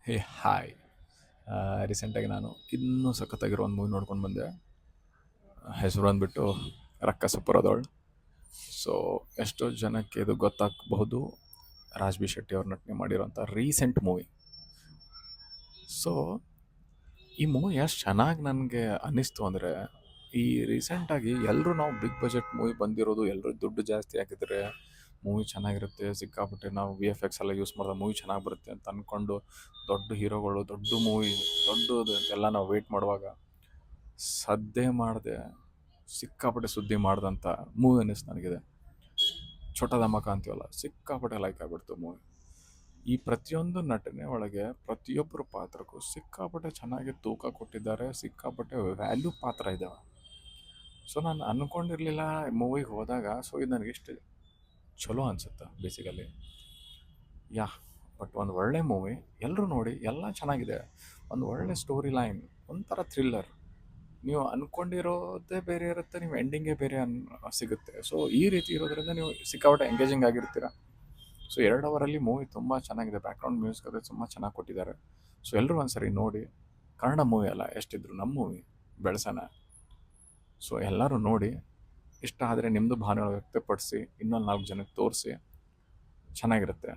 ಹೇ hi. ರೀಸೆಂಟಾಗಿ ನಾನು ಇನ್ನೂ ಸಖತ್ತಾಗಿರೋ ಒಂದು ಮೂವಿ ನೋಡ್ಕೊಂಡು ಬಂದೆ. ಹೆಸರು ಅಂದ್ಬಿಟ್ಟು ರಕ್ಕಸ ಪುರದೋಳ್. ಸೊ ಎಷ್ಟೋ ಜನಕ್ಕೆ ಇದು ಗೊತ್ತಾಗಬಹುದು. ರಾಜ್ ಬಿ ಶೆಟ್ಟಿ ಅವ್ರ ನಟನೆ ಮಾಡಿರೋಂಥ ರೀಸೆಂಟ್ ಮೂವಿ. ಸೊ ಈ ಮೂವಿ ಎಷ್ಟು ಚೆನ್ನಾಗಿ ನನಗೆ ಅನ್ನಿಸ್ತು ಅಂದರೆ, ಈ ರೀಸೆಂಟಾಗಿ ಎಲ್ಲರೂ ನಾವು ಬಿಗ್ ಬಜೆಟ್ ಮೂವಿ ಬಂದಿರೋದು, ಎಲ್ಲರೂ ದುಡ್ಡು ಜಾಸ್ತಿ ಹಾಕಿದರೆ ಮೂವಿ ಚೆನ್ನಾಗಿರುತ್ತೆ, ಸಿಕ್ಕಾಪಟ್ಟೆ ನಾವು ವಿ ಎಫ್ ಎಕ್ಸ್ ಎಲ್ಲ ಯೂಸ್ ಮಾಡಿದ್ರೆ ಮೂವಿ ಚೆನ್ನಾಗಿ ಬರುತ್ತೆ ಅಂತ ಅಂದ್ಕೊಂಡು ದೊಡ್ಡ ಹೀರೋಗಳು ದೊಡ್ಡ ಮೂವಿ ದೊಡ್ಡದು ಅಂತೆಲ್ಲ ನಾವು ವೆಯ್ಟ್ ಮಾಡುವಾಗ ಸದ್ದೇ ಮಾಡದೆ ಸಿಕ್ಕಾಪಟ್ಟೆ ಸುದ್ದಿ ಮಾಡಿದಂಥ ಮೂವಿ ಅನ್ನಿಸ್ತು ನನಗಿದೆ. ಛೋಟಾ ಧಮಾಕ ಅಂತೀವಲ್ಲ, ಸಿಕ್ಕಾಪಟ್ಟೆ ಲೈಕ್ ಆಗಿಬಿಡ್ತು ಮೂವಿ. ಈ ಪ್ರತಿಯೊಂದು ನಟನೆ ಒಳಗೆ ಪ್ರತಿಯೊಬ್ಬರು ಪಾತ್ರಕ್ಕೂ ಸಿಕ್ಕಾಪಟ್ಟೆ ಚೆನ್ನಾಗಿ ತೂಕ ಕೊಟ್ಟಿದ್ದಾರೆ, ಸಿಕ್ಕಾಪಟ್ಟೆ ವ್ಯಾಲ್ಯೂ ಪಾತ್ರ ಇದ್ದಾವೆ. ಸೊ ನಾನು ಅಂದ್ಕೊಂಡಿರಲಿಲ್ಲ ಮೂವಿಗೆ ಹೋದಾಗ. ಸೊ ಇದು ನನಗೆ ಇಷ್ಟು ಚಲೋ ಅನಿಸುತ್ತೆ ಬೇಸಿಕಲಿ. ಯಾ ಬಟ್ ಒಂದು ಒಳ್ಳೆ ಮೂವಿ, ಎಲ್ಲರೂ ನೋಡಿ, ಎಲ್ಲ ಚೆನ್ನಾಗಿದೆ. ಒಂದು ಒಳ್ಳೆ ಸ್ಟೋರಿ ಲೈನ್, ಒಂಥರ ಥ್ರಿಲ್ಲರ್. ನೀವು ಅಂದ್ಕೊಂಡಿರೋದೇ ಬೇರೆ ಇರುತ್ತೆ, ನೀವು ಎಂಡಿಂಗೇ ಬೇರೆ ಸಿಗುತ್ತೆ. ಸೊ ಈ ರೀತಿ ಇರೋದ್ರಿಂದ ನೀವು ಸಿಕ್ಕಾಪಟ್ಟೆ ಎಂಗೇಜಿಂಗ್ ಆಗಿರ್ತೀರ. ಸೊ 2 ಅವರಲ್ಲಿ ಮೂವಿ ತುಂಬ ಚೆನ್ನಾಗಿದೆ. ಬ್ಯಾಕ್ಗ್ರೌಂಡ್ ಮ್ಯೂಸಿಕ್ ಅದು ತುಂಬ ಚೆನ್ನಾಗಿ ಕೊಟ್ಟಿದ್ದಾರೆ. ಸೊ ಎಲ್ಲರೂ ಒಂದ್ಸರಿ ನೋಡಿ. ಕನ್ನಡ ಮೂವಿ ಅಲ್ಲ, ಎಷ್ಟಿದ್ರು ನಮ್ಮ ಮೂವಿ ಬೆಳೆಸೋಣ. ಸೊ ಎಲ್ಲರೂ ನೋಡಿ, ಇಷ್ಟ ಆದರೆ ನಿಮ್ಮದು ಭಾವನೆಗಳು ವ್ಯಕ್ತಪಡಿಸಿ ಇನ್ನೊಂದು 4 ಜನಕ್ಕೆ ತೋರಿಸಿ. ಚೆನ್ನಾಗಿರುತ್ತೆ.